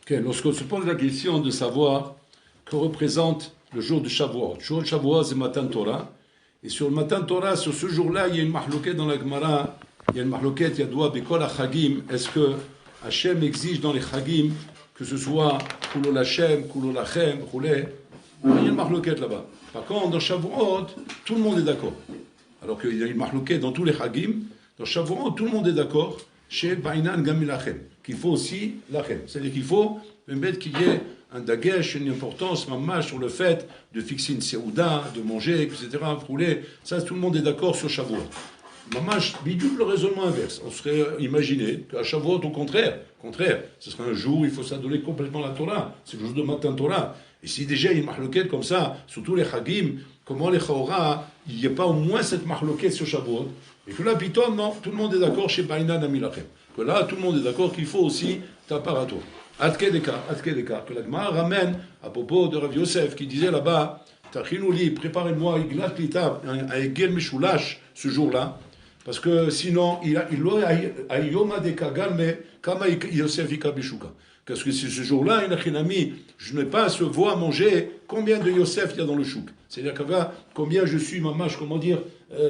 Okay, lorsqu'on se pose la question de savoir que représente le jour de Shavuot. Le jour de Shavuot, c'est Matan Torah. Et sur le Matan Torah, sur ce jour-là, il y a une mahloquette dans la Gemara. Il y a une mahloquette, Yadoua Bekol HaChagim. Est-ce que Hachem exige dans les Chagim que ce soit Kulol Hashem, Kulol Lachem, Roulé? Il y a une mahloquette là-bas. Par contre, dans Shavuot, tout le monde est d'accord. Alors qu'il y a une mahloquette dans tous les Chagim. Dans Shavuot, tout le monde est d'accord. Chez Bainan Gamil Lachem. Qu'il faut aussi Lachem. C'est-à-dire qu'il faut mettre qu'il y ait un dagesh, une importance, mamash, sur le fait de fixer une seouda, de manger, etc., rouler. Ça, tout le monde est d'accord sur Shavuot. Mamash, bidou, le raisonnement inverse. On serait imaginé qu'à Shavuot, au contraire, ce serait un jour où il faut s'adonner complètement la Torah. C'est le jour de Matan Torah. Et si déjà il y a une mahloquette comme ça, sur tous les Chagim, comment les Chaora, il n'y a pas au moins cette mahloquette sur Shavuot? Et que là, Piton, non, tout le monde est d'accord chez Bainan Amilachem. Que là, tout le monde est d'accord qu'il faut aussi ta part à toi. Adkedeka, que la Gemara ramène à propos de Rav Yosef qui disait là-bas, Tachinouli, préparez-moi Iglat Lita, un Egel Meshulash ce jour-là, parce que sinon, il aurait Ayoma de Kagal, mais Kama Yosef Ikabishuka. Parce que si ce jour-là, je n'ai pas ce veau à manger, combien de Yosef il y a dans le chouk? C'est-à-dire combien je suis, mamash, comment dire,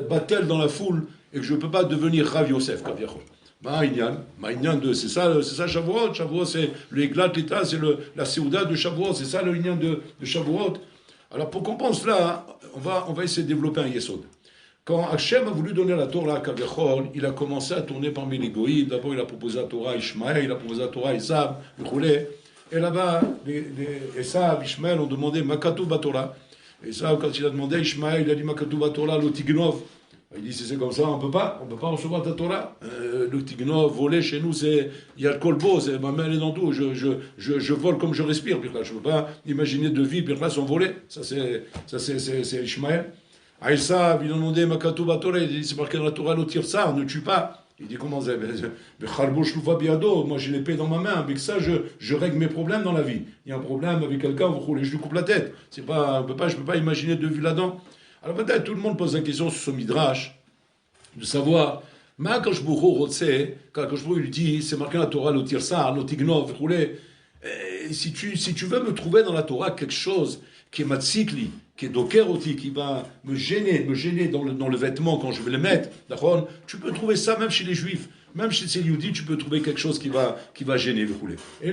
battel dans la foule, et que je ne peux pas devenir Rav Yosef, Kaviachol. Ma'inyan de, c'est ça Shavuot. Shavuot, c'est le Eglat Lita, c'est la Seouda de Shavuot, c'est ça le Inyan de Shavuot. Alors pour qu'on pense là, on va essayer de développer un Yesod. Quand Hachem a voulu donner la Torah à Kaviachol, il a commencé à tourner parmi les goïs. D'abord, il a proposé la Torah à Ishmaël, il a proposé la Torah à Esav, le Choulé. Et là-bas, Esav, Ishmaël ont demandé Makatou Batorah. Esav, quand il a demandé à Ishmaël, il a dit Makatou Batorah, l'Otignov. Il dit, si c'est comme ça, on peut pas recevoir ta Torah. Le Tignov, voler chez nous, il y a le colbo, ma main elle est dans tout, je vole comme je respire, je ne peux pas imaginer de vie, sans voler. Ça c'est Ishmaël. Aïssa, il a demandé Makatou Batorah, il dit, c'est marqué dans la Torah, le tir-sar, ne tue pas. Il dit, comment c'est? Moi j'ai l'épée dans ma main, avec ça je règle mes problèmes dans la vie. Il y a un problème avec quelqu'un, je lui coupe la tête. Je ne peux pas imaginer de vie là-dedans. Alors maintenant, tout le monde pose la question sur ce midrash, de savoir, quand je lui dit, c'est marqué dans la Torah, le tirsar, le tignov, si tu veux me trouver dans la Torah quelque chose qui est matsikli, qui est dokeroti, qui va me gêner dans le vêtement quand je vais le mettre, d'accord, tu peux trouver ça même chez les juifs. Même chez ces Yehudis, tu peux trouver quelque chose qui va gêner, Et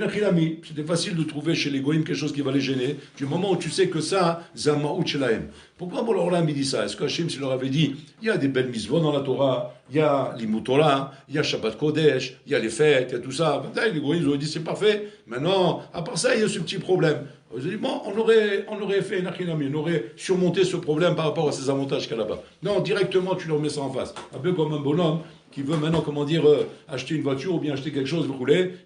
c'était facile de trouver chez les Goïms quelque chose qui va les gêner, du moment où tu sais que ça, Zamaout Shelahem. Pourquoi Bolam dit ça? Est-ce qu'Hachem, s'il leur avait dit, il y a des belles mitzvot dans la Torah, il y a l'Imut Torah, il y a Shabbat Kodesh, il y a les fêtes, il y a tout ça. Les Goïms auraient dit, c'est parfait. Maintenant, à part ça, il y a ce petit problème. Bon, on aurait fait on aurait surmonté ce problème par rapport à ces avantages qu'il y a là-bas. Non, directement, tu leur mets ça en face. Un peu comme un bonhomme qui veut maintenant, acheter une voiture ou bien acheter quelque chose,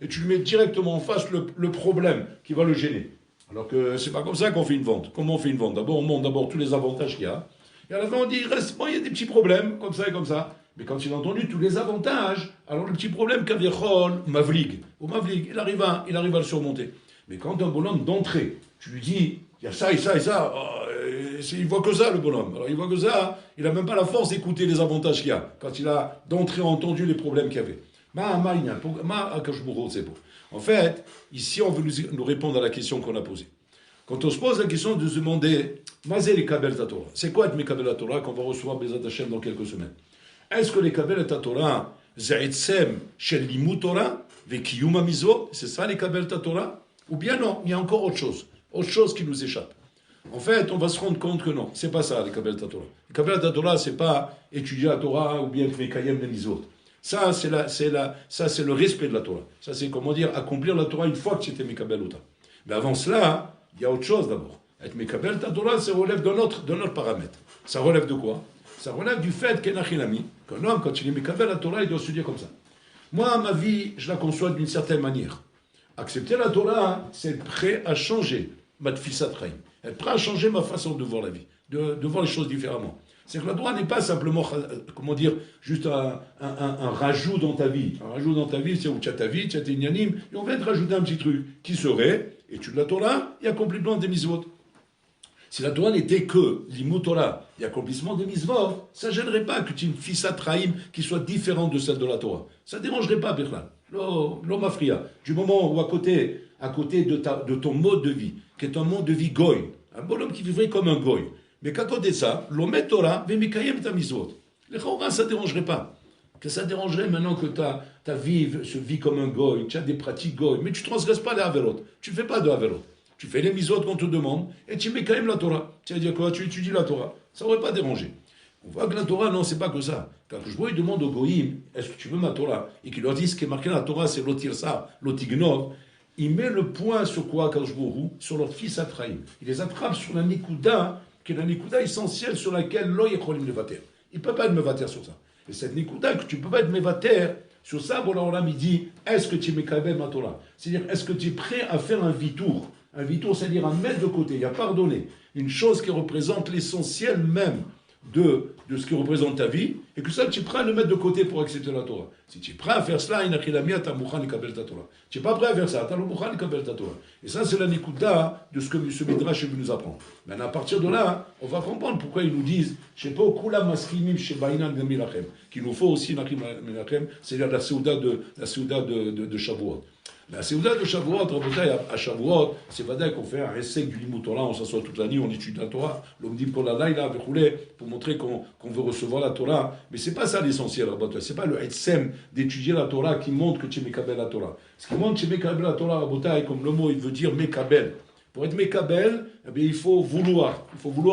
et tu lui mets directement en face le problème qui va le gêner. Alors que c'est pas comme ça qu'on fait une vente. Comment on fait une vente? D'abord, on montre tous les avantages qu'il y a, et à la fin on dit, il y a des petits problèmes, comme ça et comme ça. Mais quand il a entendu tous les avantages, alors le petit problème, Kaviachol, Mavlig, il arrive à le surmonter. Mais quand un bonhomme d'entrée, tu lui dis, il y a ça et ça et ça, il voit que ça, le bonhomme. Alors il voit que ça, il n'a même pas la force d'écouter les avantages qu'il y a, quand il a d'entrée entendu les problèmes qu'il y avait. En fait, ici on veut nous répondre à la question qu'on a posée. Quand on se pose la question de se demander, c'est quoi être Mekabel Torah qu'on va recevoir Bezat Hashem dans quelques semaines? Est-ce que les Kabel Torah, Zaitzem Shel Limut Torah, Vekiyuma Mizvot, c'est ça les Kabel Torah? Ou bien non, il y a encore autre chose qui nous échappe. En fait, on va se rendre compte que non, c'est pas ça, les Kabbalat Torah. Les Kabbalat Torah, c'est pas étudier la Torah ou bien Mekayem les Mizvot. Ça, c'est le respect de la Torah. Ça, c'est accomplir la Torah une fois que c'était Mekabel Ota. Mais avant cela, il y a autre chose d'abord. Être Mekabel Torah, ça relève de notre paramètre. Ça relève de quoi? Ça relève du fait qu'un homme, quand il est Mekabel la Torah, il doit se dire comme ça. Moi, ma vie, je la conçois d'une certaine manière. Accepter la Torah, c'est être prêt à changer ma tfissat chaim, être prêt à changer ma façon de voir la vie, de voir les choses différemment. C'est que la Torah n'est pas simplement, juste un rajout dans ta vie. Un rajout dans ta vie, c'est où tu as ta vie, tu as tes inyanim, et on vient te rajouter un petit truc qui serait, étude la Torah et accomplissement des mitzvot. Si la Torah n'était que l'imut Torah et accomplissement des mitzvot, ça ne gênerait pas que tu aies une fissat chaim qui soit différente de celle de la Torah. Ça ne dérangerait pas, Birlan. L'homme mafria. Du moment où à côté de ton mode de vie, qui est un mode de vie goy, un bonhomme qui vivrait comme un goy, mais qu'à côté de ça, l'homme Torah, vemikayem ta misot. Les chauras, ça ne dérangerait pas. Que ça dérangerait maintenant que ta vie se vit comme un goy, tu as des pratiques goy, mais tu ne transgresses pas les averot. Tu ne fais pas de averot. Tu fais les misot qu'on te demande et tu mets quand même la Torah. Tu vas dire quoi? Tu étudies la Torah. Ça n'aurait pas dérangé. On voit que la Torah, non, c'est pas que ça. Quand je vois, il demande aux goyim, est-ce que tu veux ma Torah? Et qu'il leur dit ce qui est marqué dans la Torah, c'est l'otirsa, l'otignov. Il met le point sur quoi, Kajbourou? Sur leur fils Atraïm. Il les attrape sur la Nikuda, qui est la Nikuda essentielle sur laquelle l'oy est mevater. Il ne peut pas être mevater sur ça. Et cette Nikuda, que tu ne peux pas être mevater, sur ça, Bola il dit, est-ce que tu es mekabel ma Torah? C'est-à-dire, est-ce que tu es prêt à faire un vitour? Un vitour, c'est-à-dire à mettre de côté, à pardonner. Une chose qui représente l'essentiel même de ce qui représente ta vie, et que ça, tu es prêt à le mettre de côté pour accepter la Torah. Si tu es prêt à faire cela, tu n'es pas prêt à faire ça, et ça, c'est la nikuda de ce que ce Midrash nous apprend. Maintenant, à partir de là, on va comprendre pourquoi ils nous disent, je ne sais pas, qu'il nous faut aussi, c'est-à-dire la Séouda de Shavuot. La Séouda de Shavuot, à Shavuot, c'est vrai qu'on fait un essai du Limut Torah, on s'assoit toute la nuit, on étudie la Torah, l'homme dit pour la laïla, pour montrer qu'on veut recevoir la Torah. Mais c'est pas ça l'essentiel, c'est pas le etsem d'étudier la Torah qui montre que tu es mekabel la Torah. Ce qui montre que tu es mekabel la Torah, comme le mot il veut dire mekabel. Pour être mekabel, eh bien, il faut vouloir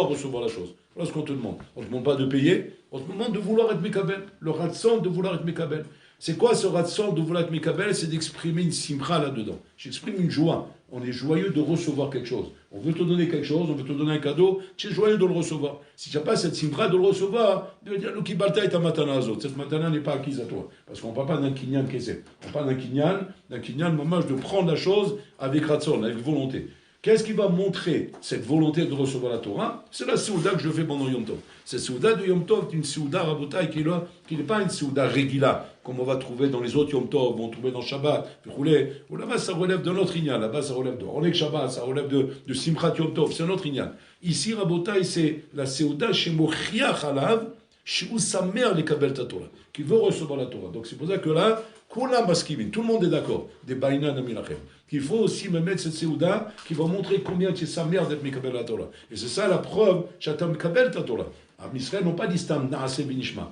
recevoir la chose. Voilà ce qu'on te demande. On ne te demande pas de payer, on te demande de vouloir être mekabel. Le ratson de vouloir être mekabel. C'est quoi ce ratson de vouloir être mekabel? C'est d'exprimer une simcha là-dedans. J'exprime une joie. On est joyeux de recevoir quelque chose. On veut te donner quelque chose, on veut te donner un cadeau, tu es joyeux de le recevoir. Si tu n'as pas cette simcha de le recevoir, tu vas dire, le kibalta est à matana azot. Cette matana n'est pas acquise à toi. Parce qu'on ne parle pas d'un kinyan kessé. On parle d'un kinyan, moment de prendre la chose avec ratson, avec volonté. Qu'est-ce qui va montrer cette volonté de recevoir la Torah? C'est la Séouda que je fais pendant Yom Tov. Cette Séouda de Yom Tov est une Séouda Rabotai qui n'est pas une Séouda régula, comme on va trouver dans les autres Yom Tov, on va trouver dans Shabbat, ou là-bas ça relève de notre Inyan, là-bas ça relève de Ornek Shabbat, ça relève de Simchat Yom Tov, c'est notre Inyan. Ici, Rabotai, c'est la Séouda chez Mochiach Alav, chez sa mère les Kabel Torah, qui veut recevoir la Torah. Donc c'est pour ça que là, Kula Maskivin, tout le monde est d'accord, des Baïna Namirachem. Qu'il faut aussi me mettre cette Séouda qui va montrer combien tu es sa mère d'être Mekabel la Torah. Et c'est ça la preuve, Shatam Mekabel ta Torah. Israël n'ont pas dit Stam Naase Benishma.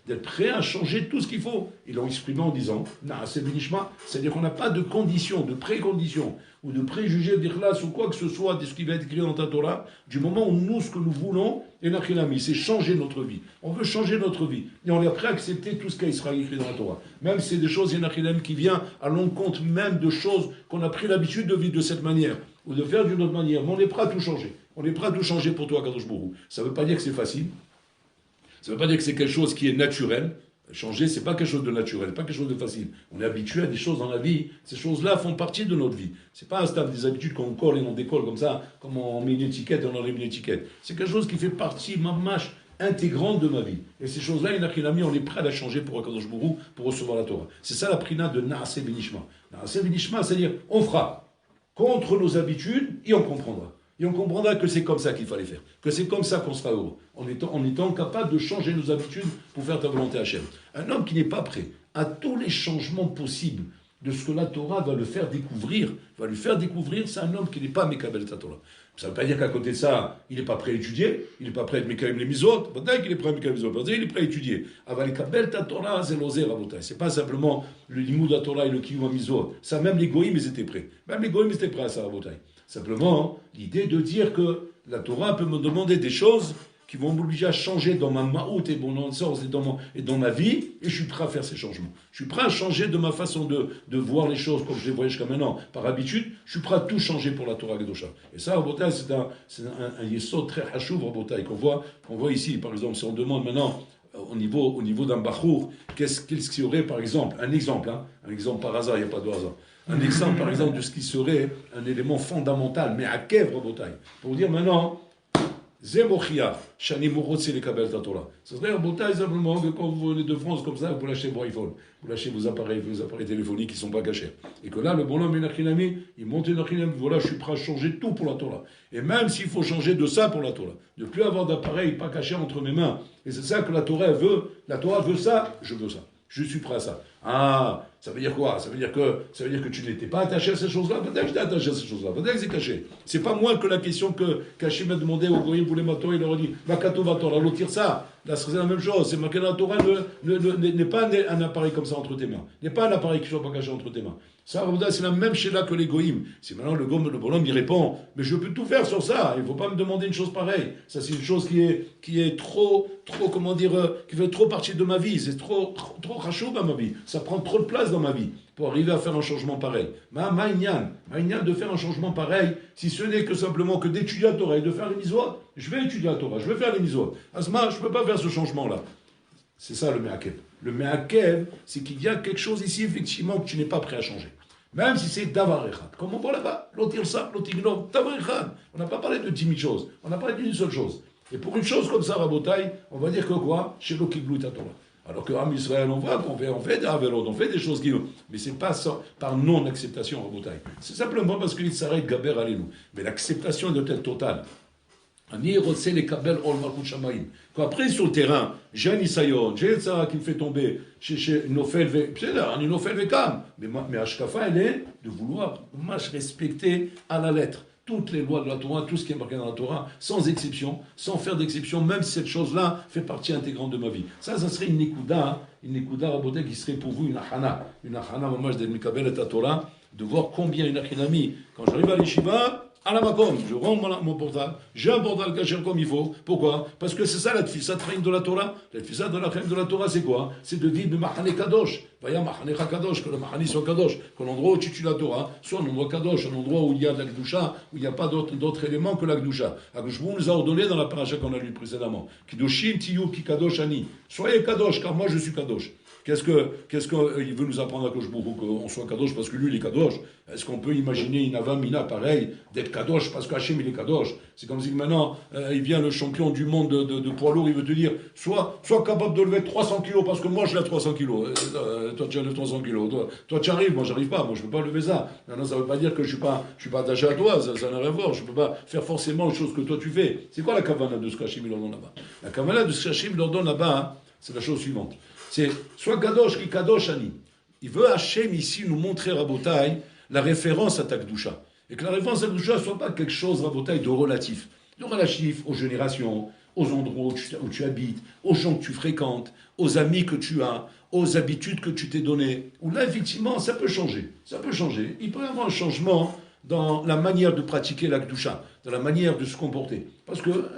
D'être prêt à changer tout ce qu'il faut. Ils l'ont exprimé en disant Naase Benishma, c'est-à-dire qu'on n'a pas de conditions, de préconditions, ou de préjugés d'Ikhlas ou quoi que ce soit de ce qui va être écrit dans ta Torah, du moment où nous, ce que nous voulons, et Nachilami, c'est changer notre vie. On veut changer notre vie. Et on est prêt à accepter tout ce qui sera écrit dans la Torah. Même si c'est des choses, Nachilami, qui vient à l'encontre même de choses qu'on a pris l'habitude de vivre de cette manière, ou de faire d'une autre manière. Mais on est prêt à tout changer. On est prêt à tout changer pour toi, Kadosh Borou. Ça ne veut pas dire que c'est facile. Ça ne veut pas dire que c'est quelque chose qui est naturel. Changer, c'est pas quelque chose de naturel, pas quelque chose de facile. On est habitué à des choses dans la vie. Ces choses-là font partie de notre vie. C'est pas un stade des habitudes qu'on colle et on décolle comme ça, comme on met une étiquette et on enlève une étiquette. C'est quelque chose qui fait partie, mamache, intégrante de ma vie. Et ces choses-là, il y en a qui l'a mis, on est prêt à la changer pour Akadosh Borou, pour recevoir la Torah. C'est ça la prina de Naase Benishma. Naase Benishma, c'est-à-dire, on fera contre nos habitudes et on comprendra. Et on comprendra que c'est comme ça qu'il fallait faire, que c'est comme ça qu'on sera heureux, en étant capable de changer nos habitudes pour faire ta volonté Hachem. Un homme qui n'est pas prêt à tous les changements possibles de ce que la Torah va lui faire découvrir, c'est un homme qui n'est pas Mekabel ta Torah. Ça ne veut pas dire qu'à côté de ça, il n'est pas prêt à étudier, il n'est pas prêt à être Mekabel les misot, peut-être qu'il est prêt à Mekabel les misot, il est prêt à étudier. Aval Mekabel ta Torah, c'est l'oser rabotai. C'est pas simplement le limud de la Torah et le kiyum misot. Ça, même les goïms, ils étaient prêts. Même les goïms, ils étaient prêts à ça, rabotai. Simplement, l'idée de dire que la Torah peut me demander des choses qui vont m'obliger à changer dans ma ma'out et mon sens et dans ma vie, et je suis prêt à faire ces changements. Je suis prêt à changer de ma façon de voir les choses comme je les voyais jusqu'à maintenant, par habitude, je suis prêt à tout changer pour la Torah Kedosha. Et ça, Rabotai, c'est un yesod très hachouv, Rabotai, qu'on voit ici. Par exemple, si on demande maintenant, au niveau d'un bachour, qu'est-ce qu'il y aurait, par exemple, un exemple par hasard, il n'y a pas de hasard. Un exemple, par exemple, de ce qui serait un élément fondamental, mais à Kev, Rabotai, pour dire maintenant, Zemochia, Shani Morotse les Kabel Torah. Ce serait un Rabotai simplement que quand vous venez de France comme ça, vous lâchez vos iPhones, vous lâchez vos appareils téléphoniques qui ne sont pas cachés. Et que là, le bonhomme Menachinami, il monte Menachinami, voilà, je suis prêt à changer tout pour la Torah. Et même s'il faut changer de ça pour la Torah, de ne plus avoir d'appareil pas caché entre mes mains. Et c'est ça que la Torah veut. La Torah veut ça, je veux ça. Je suis prêt à ça. Ah, ça veut dire quoi? Ça veut dire que tu n'étais pas attaché à ces choses-là. Peut-être que j'étais attaché à ces choses-là. Peut-être que c'est caché. C'est pas moins que la question que qu'Hachem a demandé aux Goïm pour les matos. Il leur a dit Vakato Vator, alors tire ça. Là, c'est la même chose. C'est marqué dans la Torah n'est pas un appareil comme ça entre tes mains. N'est pas un appareil qui soit pas caché entre tes mains. Ça, c'est la même chéla que les Goïm. C'est maintenant le bonhomme, il répond mais je peux tout faire sur ça. Il ne faut pas me demander une chose pareille. Ça, c'est une chose qui est trop, comment dire, qui fait trop partie de ma vie. C'est trop rachaud dans ma vie. Ça prend trop de place dans ma vie pour arriver à faire un changement pareil. Ma'inyan de faire un changement pareil, si ce n'est que simplement que d'étudier la Torah et de faire les mitzvot, je vais étudier la Torah, je vais faire les mitzvot. Asma, je ne peux pas faire ce changement-là. C'est ça le me'akev. Le me'akev, c'est qu'il y a quelque chose ici, effectivement, que tu n'es pas prêt à changer. Même si c'est davar echad. Comme on voit là-bas, l'otir ça, l'otignov, davar echad. On n'a pas parlé de 10 000 choses. On n'a parlé d'une seule chose. Et pour une chose comme ça, Rabotai, on va dire que quoi? Chez l'okiblu ta Torah. Alors que Am Israël, on voit qu'on fait des averot, on fait des choses qui... Mais c'est pas ça, par non-acceptation, Rabotai. C'est simplement parce qu'il s'arrête Gaber Alenu. Mais l'acceptation doit être totale. Quand après sur le terrain, j'ai un Isayon, j'ai ça qui me fait tomber chez Nofel Vekam. Mais Ashkafa, elle est de vouloir respecter à la lettre toutes les lois de la Torah, tout ce qui est marqué dans la Torah, sans exception, sans faire d'exception, même si cette chose-là fait partie intégrante de ma vie. Ça serait une Nekuda Raboté qui serait pour vous une Achana, moi je de Mikabel et Torah, de voir combien une Achinami, quand j'arrive à l'Yeshiva, à la Makom, je rends mon portable, j'ai un portable caché comme il faut. Pourquoi? Parce que c'est ça la tfissa de la Torah. La tfissa de la Torah, c'est quoi? C'est de vivre le Mahane Kadosh. Vaya Mahane Kadosh, que le Mahane soit Kadosh, que l'endroit où tu tues la Torah soit un endroit Kadosh, un endroit où il y a de la Gdusha, où il n'y a pas d'autres éléments que la Gdusha. Agouchbou nous a ordonné dans la paracha qu'on a lu précédemment. Kidoshim Tiyu Ki Kadosh Ani. Soyez Kadosh, car moi je suis Kadosh. Qu'est-ce qu'il veut nous apprendre à Koshbourou, qu'on soit Kadosh parce que lui il est Kadosh? Est-ce qu'on peut imaginer une avamina pareil, d'être Kadosh parce qu'Hachem il est Kadosh? C'est comme si maintenant il vient le champion du monde de poids lourd, il veut te dire sois capable de lever 300 kilos parce que moi je lève 300 kilos. Toi tu lèves 300 kilos. Toi tu arrives, moi j'arrive pas, moi je peux pas lever ça. Non, ça veut pas dire que je suis pas attaché à toi, ça n'a rien à voir. Je peux pas faire forcément les choses que toi tu fais. C'est quoi la kavana de ce qu'Hachem il ordonne là-bas? La kavana de ce qu'Hachem il ordonne là-bas, c'est la chose suivante. C'est soit Kadosh qui Kadosh Ani. Il veut Hachem ici nous montrer, Rabotai, la référence à ta Kedusha. Et que la référence à ta Kedusha ne soit pas quelque chose, Rabotai, de relatif. De relatif aux générations, aux endroits où tu habites, aux gens que tu fréquentes, aux amis que tu as, aux habitudes que tu t'es données. Où là, effectivement, ça peut changer. Ça peut changer. Il peut y avoir un changement dans la manière de pratiquer la Kedusha, dans la manière de se comporter. Parce que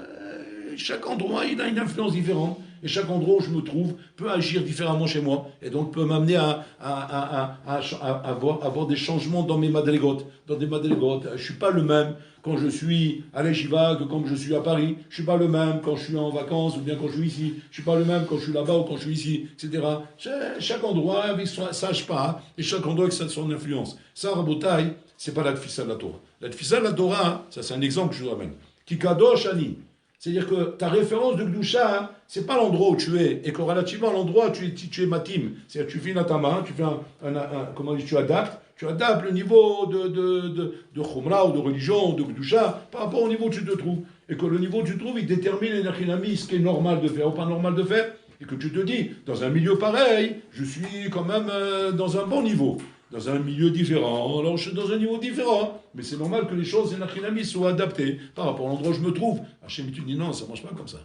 chaque endroit, il a une influence différente. Et chaque endroit où je me trouve peut agir différemment chez moi. Et donc peut m'amener à avoir des changements dans mes madrigotes. Dans des madrigotes. Je ne suis pas le même quand je suis à l'Yeshiva que quand je suis à Paris. Je ne suis pas le même quand je suis en vacances ou bien quand je suis ici. Je ne suis pas le même quand je suis là-bas ou quand je suis ici, etc. Chaque endroit avec sa pas et chaque endroit avec son influence. Ça, Rabotai, ce n'est pas la tfissa de la Torah. La tfissa de la Torah, ça c'est un exemple que je vous ramène. Kikadosh Ani. C'est-à-dire que ta référence de Gdusha, c'est pas l'endroit où tu es, et que relativement à l'endroit où tu es matim. C'est-à-dire que tu fais une atama, tu fais tu adaptes le niveau de Khumra ou de religion ou de Gdusha par rapport au niveau où tu te trouves. Et que le niveau où tu te trouves, il détermine ce qui est normal de faire ou pas normal de faire. Et que tu te dis, dans un milieu pareil, je suis quand même dans un bon niveau. Dans un milieu différent, alors je suis dans un niveau différent, mais c'est normal que les choses soient adaptées par rapport à l'endroit où je me trouve. Hachem, tu dis non, ça ne marche pas comme ça.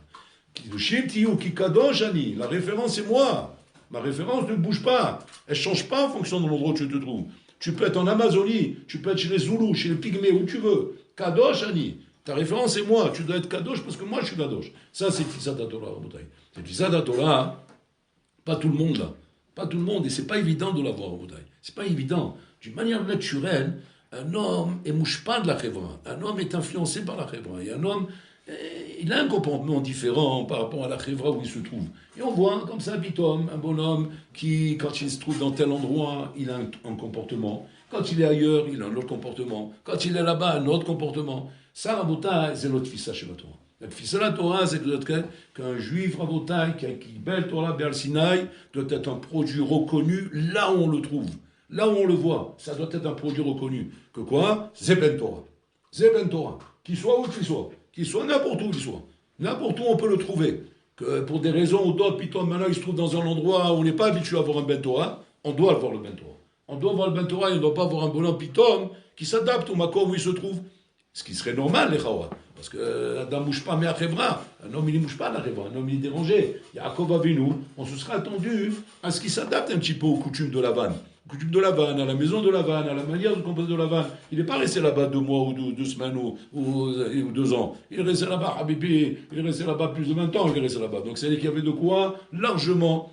La référence c'est moi. Ma référence ne bouge pas. Elle ne change pas en fonction de l'endroit où tu te trouves. Tu peux être en Amazonie, tu peux être chez les Zoulous, chez les Pygmées, où tu veux. Kadosh Ani. Ta référence c'est moi. Tu dois être Kadosh parce que moi je suis Kadosh. Ça c'est Tfissat Torah. C'est Tfissat Torah, pas tout le monde là. Pas tout le monde, et c'est pas évident de l'avoir au Bouddhaï. C'est pas évident. D'une manière naturelle, un homme ne mouche pas de la chevra. Un homme est influencé par la chevra. Et un homme, il a un comportement différent par rapport à la chevra où il se trouve. Et on voit comme ça un bonhomme qui, quand il se trouve dans tel endroit, il a un comportement. Quand il est ailleurs, il a un autre comportement. Quand il est là-bas, un autre comportement. Ça, Rabotai, c'est notre fils chez la Torah. La tfissa de la Torah, c'est qu'un juif Rabotai qui belle Torah Béal Sinaï doit être un produit reconnu là où on le trouve, là où on le voit. Ça doit être un produit reconnu. Que quoi? C'est Ben Torah. C'est Ben Torah. Qu'il soit où qu'il soit n'importe où qu'il soit. N'importe où on peut le trouver. Que pour des raisons ou d'autres, maintenant il se trouve dans un endroit où on n'est pas habitué à avoir un Ben Torah. on doit voir le Ben Torah. On doit voir le Ben Torah et on ne doit pas avoir un bonhomme pitom qui s'adapte au makom où il se trouve. Ce qui serait normal, les chawa. Parce que Adam ne bouge pas, mais à Chevra. Un homme, il ne bouge pas à Chevra. Un homme, il est dérangé. Yaakov Avinu, on se sera attendu à ce qu'il s'adapte un petit peu aux coutumes de Lavan. Aux coutumes de Lavan, à la maison de Lavan, à la manière de composer de Lavan. Il n'est pas resté là-bas 2 mois ou 2 semaines ou 2 ans. Il est resté là-bas, Habibi. Il est resté là-bas plus de 20 ans. Il est resté là-bas. Donc, c'est qu'il y avait de quoi largement,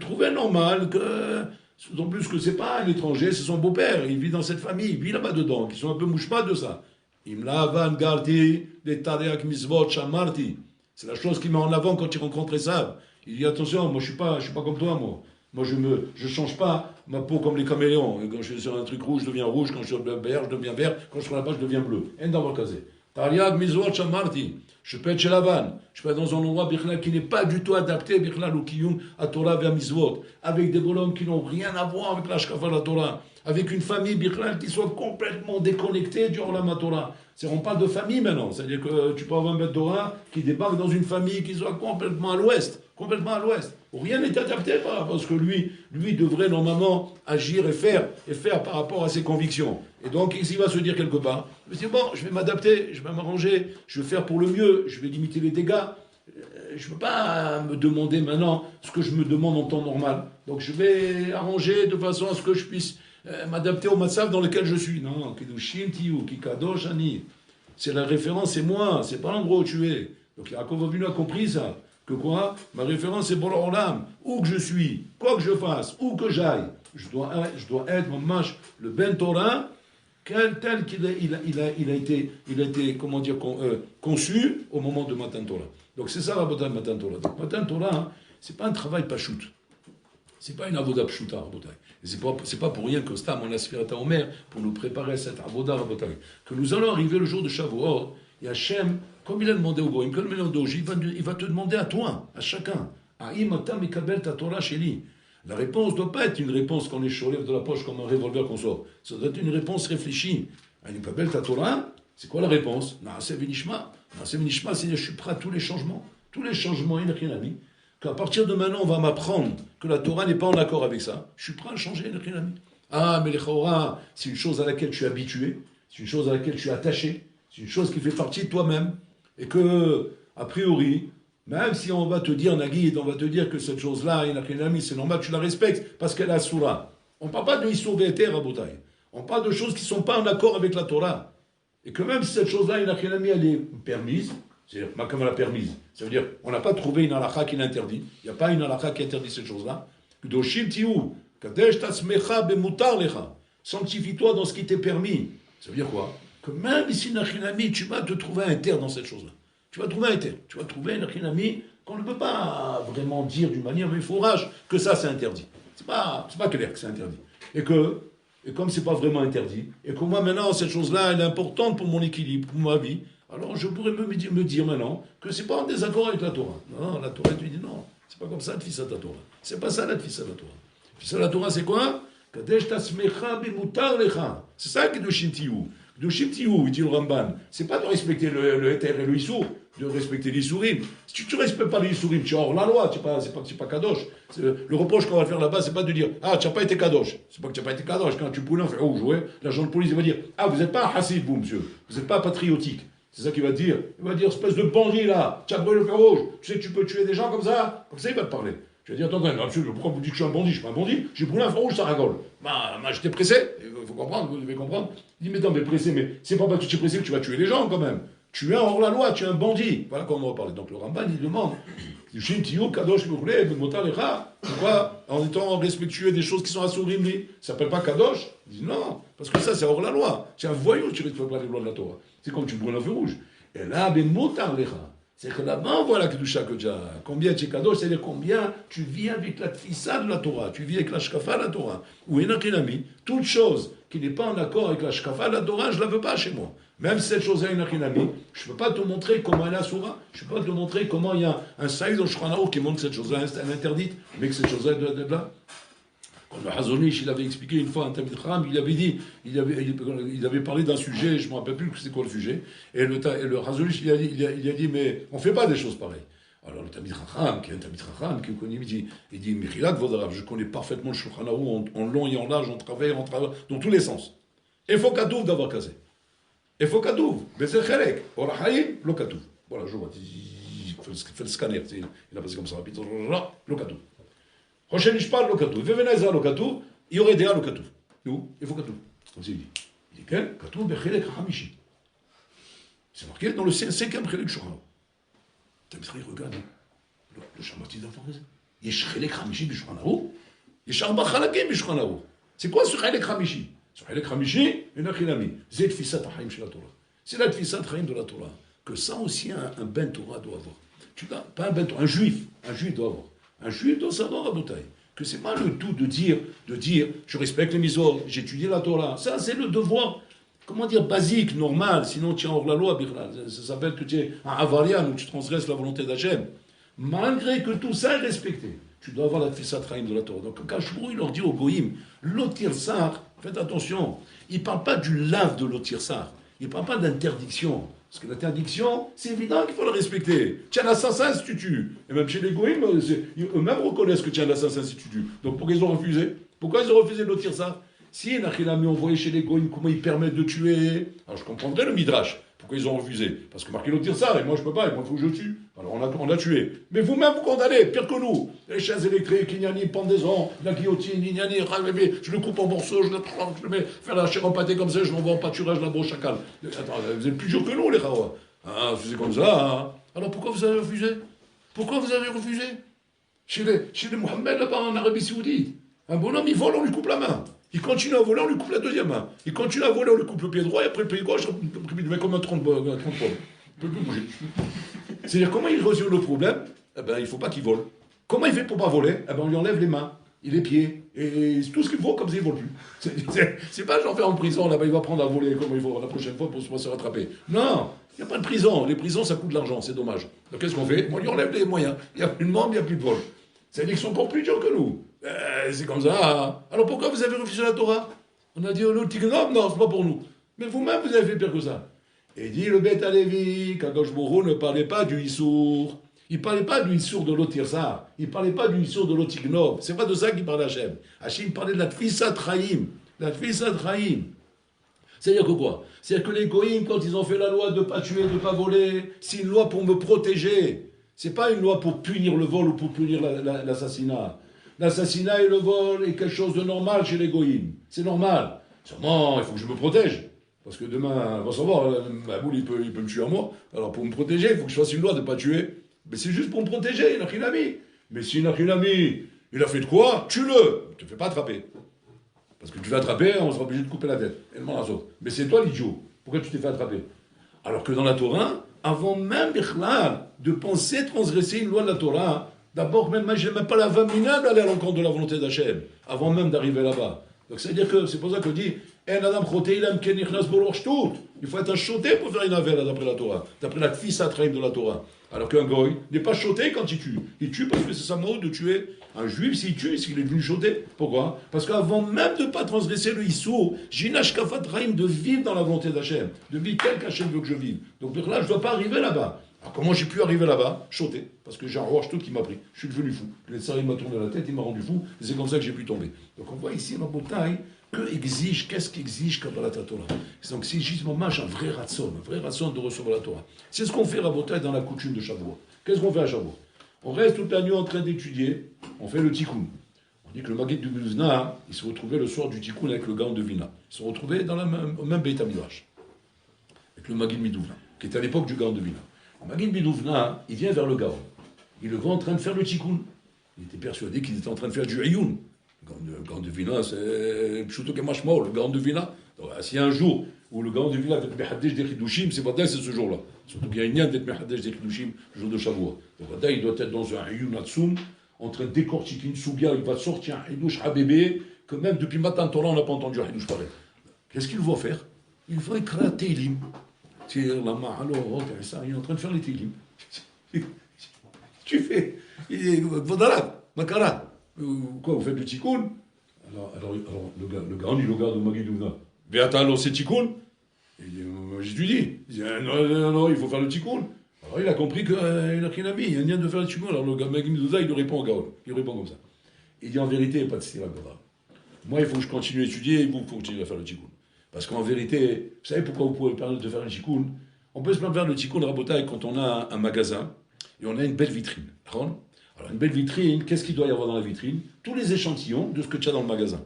trouver normal que. D'autant plus que c'est pas un étranger, c'est son beau-père, il vit dans cette famille, il vit là-bas dedans, qui sont un peu mouche-pas de ça. Imlavan gardi de tareak misvot shamarti. C'est la chose qu'il met en avant quand il rencontre Esav. Il dit attention, moi je suis pas comme toi, moi. Moi je change pas ma peau comme les caméléons. Et quand je suis sur un truc rouge, je deviens rouge, quand je suis sur le vert, je deviens vert, quand je suis sur la page, je deviens bleu. En d'avoir casé. Tareak misvot shamarti. Je peux être chez Lavan, je peux être dans un endroit qui n'est pas du tout adapté au Kiyum, à Torah et à Mitzvot, avec des bonhommes qui n'ont rien à voir avec la Shkafa de la Torah, avec une famille qui soit complètement déconnectée du Olam Torah. On parle de famille maintenant, c'est-à-dire que tu peux avoir un maître Torah qui débarque dans une famille qui soit complètement à l'ouest, où rien n'est adapté parce que lui devrait normalement agir et faire par rapport à ses convictions. Et donc il va se dire quelque part, il va se dire bon, je vais m'adapter, je vais m'arranger, je vais faire pour le mieux, je vais limiter les dégâts. Je ne peux pas me demander maintenant ce que je me demande en temps normal. Donc je vais arranger de façon à ce que je puisse m'adapter au matzav dans lequel je suis. Non, Kedushim Tiyu, Kikadosh Ani. C'est la référence, c'est moi, c'est pas l'endroit où tu es. Donc Yaakov Avinu a compris ça. Que quoi? Ma référence c'est Bora Olam. Où que je suis, quoi que je fasse, où que j'aille, je dois être mamash, le Ben Torah, tel qu'il a été comment dire, conçu au moment de Matan Torah. Donc c'est ça la Matan Torah. Donc Matan Torah, c'est pas un travail pachout. C'est pas une avoda pshuta, rabotai. Et c'est pas pour rien que Stam, on a Sfirata Omer, pour nous préparer cette avoda, rabotai. Que nous allons arriver le jour de Shavuot, et Hachem, comme il a demandé au Goïm, comme il a demandé au Juif, il va te demander à toi, à chacun. Aïm atam mikabel ta Torah sheli. La réponse ne doit pas être une réponse qu'on lève de la poche comme un revolver qu'on sort. Ça doit être une réponse réfléchie. Aïm mikabel ta Torah, c'est quoi la réponse? Naaseh v'nishma. Naaseh v'nishma, c'est-à-dire je suis prêt à tous les changements. Tous les changements, il n'y a rien à dire. Qu'à partir de maintenant, on va m'apprendre que la Torah n'est pas en accord avec ça. Je suis prêt à changer, il n'y a rien à dire. Ah, mais les Chora, c'est une chose à laquelle tu es habitué, c'est une chose à laquelle tu es attaché, c'est une chose qui fait partie de toi-même. Et que, a priori, même si on va te dire, Naguid, on va te dire que cette chose-là, il n'y a rien à dire, c'est normal, tu la respectes, parce qu'elle a Soura. On ne parle pas de Issour Véter à Botaï. On parle de choses qui ne sont pas en accord avec la Torah. Et que même si cette chose-là, il n'y a rien à dire, elle est permise, c'est-à-dire, comme elle a permise. Ça veut dire, on n'a pas trouvé une halakha qui l'interdit. Il n'y a pas une halakha qui interdit cette chose-là. Sanctifie-toi dans ce qui t'est permis. Ça veut dire quoi? Que même ici, Nachinami, tu vas te trouver un terre dans cette chose-là. Tu vas trouver un terre. Tu vas trouver un Nachinami qu'on ne peut pas vraiment dire d'une manière, mais il faut rage que ça, c'est interdit. C'est pas clair que c'est interdit. Et comme c'est pas vraiment interdit, et que moi, maintenant, cette chose-là, elle est importante pour mon équilibre, pour ma vie, alors je pourrais me dire maintenant que c'est pas en désaccord avec la Torah. Non, la Torah, tu dis non, c'est pas comme ça, la Tfissa de la Torah. C'est pas ça, la Tfissa de la Torah. La Tfissa de la Torah, c'est quoi? C'est ça qui est de Shintiou. De Shintiou, il dit le Ramban. C'est pas de respecter le Éther et le Issour, de respecter l'Issourim. Si tu ne respectes pas l'Issourim, tu es hors la loi, c'est pas Kadosh. Le reproche qu'on va faire là-bas, c'est pas de dire ah, tu n'as pas été Kadosh. C'est pas que tu n'as pas été Kadosh. Quand tu poules, on fait oh, jouer. L'agent de police, il va dire ah, vous n'êtes pas un Hassid, vous, monsieur. Vous n'êtes pas patriotique. C'est ça qu'il va te dire. Il va dire espèce de bandit là, tu as brûlé le fer rouge. Tu sais que tu peux tuer des gens comme ça. Comme ça, il va te parler. Tu vas dire, attends, monsieur, pourquoi vous dites que je suis un bandit? Je suis pas un bandit, j'ai brûlé un feu rouge, ça rigole. J'étais pressé, il faut comprendre, vous devez comprendre. Il dit, mais non, mais pressé, mais c'est pas parce que tu es pressé que tu vas tuer les gens quand même. Tu es hors la loi, tu es un bandit. Voilà comment on va parler. Donc le Ramban, il demande, pourquoi en étant respectueux des choses qui sont assourimées, ça s'appelle pas Kadosh? Il dit non, parce que ça c'est hors la loi. Tu es un voyou, tu ne respectes pas les lois de la Torah. C'est comme tu brûles un feu rouge. Et là, ben motar lecha. C'est que là-bas, on voit la Kedusha que tu as. Combien tu es kadosh, c'est-à-dire combien tu vis avec la tfissa de la Torah, tu vis avec la shkafa de la Torah. Ou enachinami, toute chose qui n'est pas en accord avec la shkafa de la Torah, je ne la veux pas chez moi. Même si cette chose est enachinami, je ne peux pas te montrer comment elle est asura, je ne peux pas te montrer comment il y a un saïd au Shulchan qui montre que cette chose-là est interdite, mais que cette chose-là doit être là. Le Hazonish, il avait expliqué une fois un Talmid Chacham, il avait parlé d'un sujet, je ne me rappelle plus c'est quoi le sujet, et le Hazonish, il a dit, mais on ne fait pas des choses pareilles. Alors le Talmid Chacham, qui est un Talmid Chacham, qui connaît, il dit Mechilak Vodarav, je connais parfaitement le Shulchan Aruch en long et en large, en travers, dans tous les sens. Il faut Katouf d'avoir casé. Il faut Katouf. Bezer Chelek. Ora Haïm, lo Katouf. Voilà, je vois. Il fait le scanner. Il a passé comme ça rapide. Lo Katouf. Rochel Ishpal, lo Katouf. Veveneza, lo Katouf. Il y aurait des lo Katouf. Nous, il faut Katouf. Comme c'est dit. Il dit quel Katouf, Bechelek Hamishi. C'est marqué dans le cinquième Chelek Shulchan Aruch. Regarde, le Shabbat d'enfant. Il y a Chelek Hamishi Bishulchan Aruch. Il y a Arba Chalakim Bishulchan Aruch. C'est quoi ce Chelek Hamishi? Ce Chelek Hamishi, une Achilami. C'est Tfisat Haïm chez la Torah. C'est la Tfisat Haïm de la Torah. Que ça aussi, un Ben Torah doit avoir. Tu vois, pas un Ben Torah, un juif doit avoir. Un juif doit savoir à Boutaï. Que c'est pas le tout de dire, je respecte les misos, j'étudie la Torah. Ça, c'est le devoir. Comment dire, basique, normal, sinon tu es hors la loi, ça s'appelle que tu es un avarian, où tu transgresses la volonté d'Hachem. Malgré que tout ça est respecté, tu dois avoir la Tfisat Haïm de la Torah. Donc quand Kachbrou, il leur dit au Goïm, l'Otir Sar, faites attention, il ne parle pas du lave de l'Otir Sar, il ne parle pas d'interdiction. Parce que l'interdiction, c'est évident qu'il faut la respecter. Tu es un assassin si tu tues. Et même chez les Goïm, eux-mêmes reconnaissent que tu es un assassin si tu tues. Donc pourquoi ils ont refusé? Pourquoi ils ont refusé l'Otir Sar? Si Nachilami, on voyait chez les Goïm comment ils permettent de tuer, alors je comprendrais le Midrash. Pourquoi ils ont refusé? Parce que marqué le tir ça, et moi je peux pas, et moi il faut que je tue. Alors on a tué. Mais vous-même vous condamnez, pire que nous. Les chaises électriques, Ignani, pendaison, la guillotine, Ignani, je le coupe en morceaux, je le mets, faire la chair en pâté comme ça, je l'envoie en pâturage, la broche chacal. Attends, vous êtes plus dur que nous, les Khawa. Ah, c'est comme ça, hein. Alors pourquoi vous avez refusé? Pourquoi vous avez refusé? Chez les Mohammed là-bas en Arabie Saoudite, un bonhomme il vole, on lui coupe la main. Il continue à voler, on lui coupe la deuxième main. Il continue à voler, on lui coupe le pied droit, et après le pied gauche, il met comme un 30 pommes. Il ne peut plus bouger. C'est-à-dire, comment il résout le problème? Eh ben, il ne faut pas qu'il vole. Comment il fait pour ne pas voler? Eh ben, on lui enlève les mains, et les pieds, et tout ce qu'il faut, comme ça, il ne vole plus. C'est pas genre faire en prison, là-bas, il va apprendre à voler comme il faut la prochaine fois pour se rattraper. Non, il n'y a pas de prison. Les prisons, ça coûte de l'argent, c'est dommage. Donc, qu'est-ce qu'on fait? On lui enlève les moyens. Il n'y a plus de membres, il n'y a plus de vol. C'est-à-dire qu'ils sont encore plus durs que nous. C'est comme ça. Alors pourquoi vous avez refusé la Torah? On a dit, le Tignov, non, c'est pas pour nous. Mais vous-même, vous avez fait pire que ça. Et dit le Beth Alevi, qu'Akadosh Baruch Hu ne parlait pas du Issour. Il ne parlait pas du Issour de l'Otirsa. Il ne parlait pas du Issour de l'Otignov. C'est pas de ça qu'il parlait Hachem. Hachem parlait de la Tfisat Chaim. La Tfisat Chaim. C'est-à-dire que quoi? C'est-à-dire que les Goïms, quand ils ont fait la loi de ne pas tuer, de ne pas voler, c'est une loi pour me protéger. C'est pas une loi pour punir le vol ou pour punir l'assassinat. L'assassinat et le vol est quelque chose de normal chez les Goïms. C'est normal. Seulement, il faut que je me protège. Parce que demain, on va savoir, ma boule, il peut me tuer à moi. Alors pour me protéger, il faut que je fasse une loi de ne pas tuer. Mais c'est juste pour me protéger, Nachilami. Mais si Nachilami, il a fait de quoi? Tue-le. Ne te fais pas attraper. Parce que tu vas attraper, on sera obligé de couper la tête. Et le autres. Mais c'est toi l'idiot. Pourquoi tu t'es fait attraper? Alors que dans la Torah, avant même de penser transgresser une loi de la Torah, d'abord, même je n'ai même pas la minable d'aller à l'encontre de la volonté d'Hachem, avant même d'arriver là-bas. Donc c'est-à-dire que c'est pour ça qu'on dit il faut être un choté pour faire une avelle d'après la Torah, d'après la Tfisat Haïm de la Torah. Alors qu'un goy n'est pas choté quand il tue. Il tue parce que c'est sa mode de tuer. Un juif, s'il tue, s'il est devenu choté. Pourquoi? Parce qu'avant même de ne pas transgresser le Issour, j'ai une Ashkafat Haïm de vivre dans la volonté d'Hachem, de vivre tel qu'Hachem veut que je vive. Donc là, je ne dois pas arriver là-bas. Alors comment j'ai pu arriver là-bas? Choté. Parce que j'ai un roi tout qui m'a pris. Je suis devenu fou. Le tsar m'a tourné la tête, il m'a rendu fou. Et c'est comme ça que j'ai pu tomber. Donc on voit ici, dans Botaï, qu'est-ce qu'exige Kabbalat Torah? Donc c'est juste un vrai ratson de recevoir la Torah. C'est ce qu'on fait à Botaï dans la coutume de Shavuot. Qu'est-ce qu'on fait à Shavuot? On reste toute la nuit en train d'étudier, on fait le tikkun. On dit que le Maggid du Vilna, il se retrouvait le soir du tikkun avec le Gaon de Vilna. Ils se retrouvaient dans au même Beit HaMidrash. Avec le Maggid Miduvna, qui était à l'époque du Gaon de Vilna. Le Maggid Miduvna, il vient vers le Gaon. Il le voit en train de faire le tikkun. Il était persuadé qu'il était en train de faire du Ayoun. Le Gaon de Vilna, c'est Pshuto Kemashmol, le Gaon de Vilna. S'il y a un jour où le Gaon de Vilna va être Mehadesh des Chidushim, c'est Vadaï, c'est ce jour-là. Surtout qu'il y a une d'être Mehadesh des Chidushim, le jour de Shavuot. Donc Vadaï, il doit être dans un Ayoun Atsum, en train de décortiquer une Sougia, il va sortir un Hidush Habébé, que même depuis Matan Torah, on n'a pas entendu un Hidush pareil. Qu'est-ce qu'il va faire? Il va écrire Teilim. Il est en train de faire les Teilim. Tu fais. Vodalab, Makara. Quoi, vous faites du tikkun? Alors le gars, il regarde le Maggid Ouvna. Véatalo, c'est tikkun? J'étudie. Il dit, non, il faut faire le tikkun. Alors il a compris qu'il n'a qu'un ami, il vient de faire le tikkun. Alors le Magid Medouza, il lui répond au Gaon. Il répond comme ça. Il dit en vérité, il n'y a pas de stira Gora. Moi, il faut que je continue à étudier et vous, il faut continuer à faire le tikkun. Parce qu'en vérité, vous savez pourquoi vous pouvez permettre de faire le tikkun? On peut se permettre de faire le tikkun Rabotai quand on a un magasin et on a une belle vitrine. Alors une belle vitrine, qu'est-ce qu'il doit y avoir dans la vitrine? Tous les échantillons de ce que tu as dans le magasin.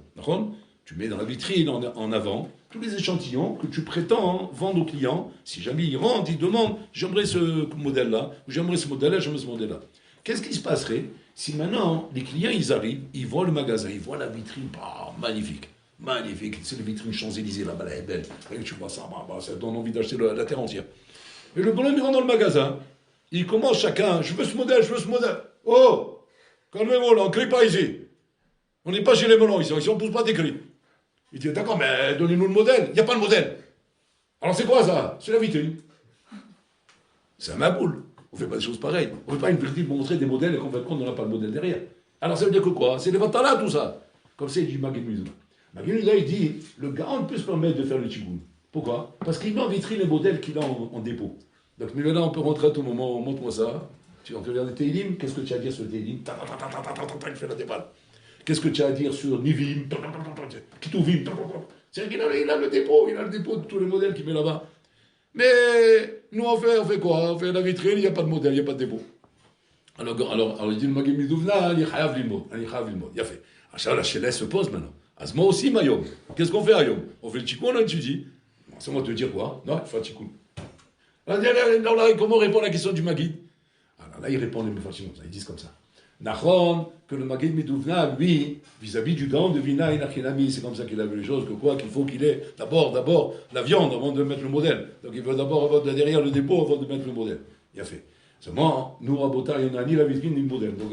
Tu mets dans la vitrine en avant tous les échantillons que tu prétends vendre aux clients. Si jamais ils rentrent, ils demandent j'aimerais ce modèle-là, ou j'aimerais ce modèle-là, j'aimerais ce modèle-là. Qu'est-ce qui se passerait si maintenant les clients ils arrivent, ils voient le magasin, ils voient la vitrine, magnifique, magnifique, c'est la vitrine Champs-Élysées là-bas, elle est belle, et tu vois ça, ça donne envie d'acheter la terre entière. Et le bonhomme il rentre dans le magasin, il commence chacun, je veux ce modèle, je veux ce modèle. Oh, calmez-vous là, on ne crie pas ici. On n'est pas chez les melons ici, on ne pousse pas des cris. Il dit d'accord, mais donnez-nous le modèle, il n'y a pas de modèle. Alors c'est quoi ça? C'est la vitrine. C'est un maboule. On ne fait pas des choses pareilles. On ne fait pas une vitrine pour montrer des modèles et qu'on fait compte qu'on n'a pas le modèle derrière. Alors ça veut dire que quoi? C'est des vatalas tout ça. Comme ça il dit Magid Medouza. Magid Medouza il dit, le gars on peut se permettre de faire le tikkun. Pourquoi? Parce qu'il met en vitrine les modèles qu'il a en dépôt. Donc mais là on peut rentrer à tout moment, montre-moi ça. On peut regarder Teilim, qu'est-ce que tu as à dire sur Teilim? Il fait la déballe. Qu'est-ce que tu as à dire sur Nivim? Kituvim. C'est-à-dire qu'il a le dépôt, de tous les modèles qu'il met là-bas. Mais nous on fait quoi? On fait la vitrine, il n'y a pas de modèle, il n'y a pas de dépôt. Alors il dit le Magid Medouza, il chayav lilmod, il a fait. Alors la chéla se pose maintenant. Az moi aussi mayom. Qu'est-ce qu'on fait à Yom? On fait le tikkun, on étudie. C'est moi te dire quoi? Non, il faut un tikkun. Alors comment répond à la question du Magid? Alors là il répond les Mefarshim, ils disent comme ça. Nachon, que le Magid Medouza, lui, vis-à-vis du Gaon de Vina et Nachinami, c'est comme ça qu'il a vu les choses, que quoi, qu'il faut qu'il ait d'abord la viande avant de mettre le modèle. Donc il veut d'abord avoir derrière le dépôt avant de mettre le modèle. Il a fait. Seulement, nous, Rabotai, on n'a ni la vitrine ni le modèle. Donc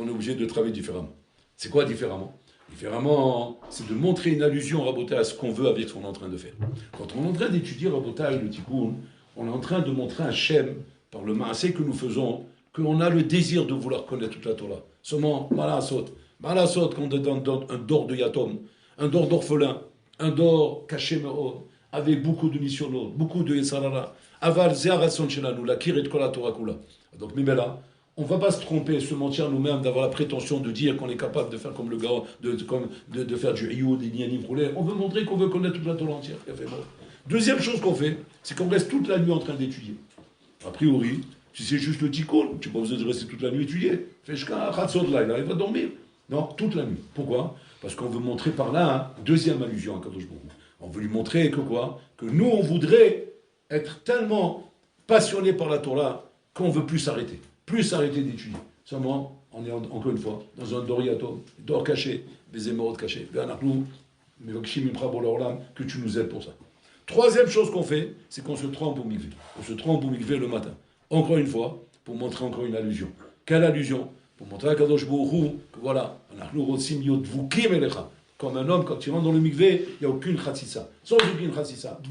on est obligé de travailler différemment. C'est quoi différemment? Différemment, c'est de montrer une allusion, Rabotai, à ce qu'on veut avec ce qu'on est en train de faire. Quand on est en train d'étudier Rabotai, le tikkun, on est en train de montrer un Shem, par le maasé que nous faisons, qu'on a le désir de vouloir connaître toute la Torah. Seulement, malasot, quand on donne un dor de yatom, un dor d'orphelin, un dor caché avec beaucoup de missionnaires, beaucoup de yesarara, aval zeharatson shelanu, la kiret kol la Torah kula. Donc, là, on ne va pas se tromper, se mentir nous-mêmes, d'avoir la prétention de dire qu'on est capable de faire comme le gars, de faire du rioud, des nianim roulés. On veut montrer qu'on veut connaître toute la Torah entière. Deuxième chose qu'on fait, c'est qu'on reste toute la nuit en train d'étudier. A priori, si c'est juste le tikkun, tu n'as pas besoin de rester toute la nuit étudier. Fais jusqu'à Khatsod là, il va dormir. Non, toute la nuit. Pourquoi? Parce qu'on veut montrer par là, deuxième allusion à Kadosh Baruch Hu. On veut lui montrer que quoi? Que nous, on voudrait être tellement passionnés par la Torah qu'on ne veut plus s'arrêter d'étudier. Seulement, on est encore une fois dans un doriato, dor caché, des émeraudes cachées. Que tu nous aides pour ça. Troisième chose qu'on fait, c'est qu'on se trempe au mikvé. On se trempe au mikvé le matin. Encore une fois, pour montrer encore une allusion. Quelle allusion? Pour montrer à Kadosh Baruch Hu que voilà, comme un homme, quand il rentre dans le mikvé, il n'y a aucune khatsissa. Sans aucune khatsissa.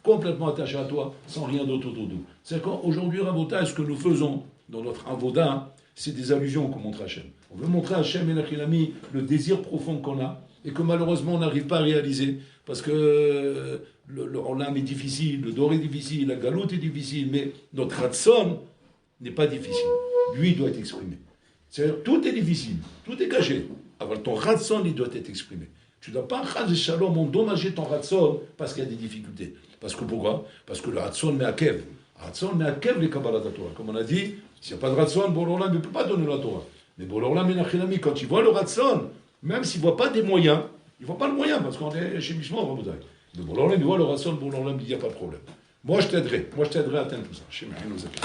Complètement attaché à toi, sans rien d'autre autour de nous. C'est qu'aujourd'hui, Rabotai, ce que nous faisons dans notre avoda, c'est des allusions qu'on montre à Hachem. On veut montrer à Hachem et Nachilami le désir profond qu'on a et que malheureusement on n'arrive pas à réaliser parce que l'âme est difficile, le dor est difficile, la galoute est difficile, mais notre ratson n'est pas difficile. Lui, il doit être exprimé. C'est-à-dire, tout est difficile, tout est caché. Alors ton ratson, il doit être exprimé. Tu ne dois pas, shalom, endommager ton ratson parce qu'il y a des difficultés. Parce que pourquoi? Parce que le ratson met à kev. Ratson met à kev les kabbalat Torah. Comme on a dit, s'il n'y a pas de ratson, Bororlam ne peut pas donner la Torah. Mais Bororlam et Nachilami, quand il voit le ratson, même s'il ne voit pas des moyens, il ne voit pas le moyen, parce qu'on est chez Mishma, on va vous dire. Mais Bororlam, il voit le ratson, Bororlam, il n'y a pas de problème. Moi, je t'aiderai à atteindre tout ça. Chez Mahinouzak.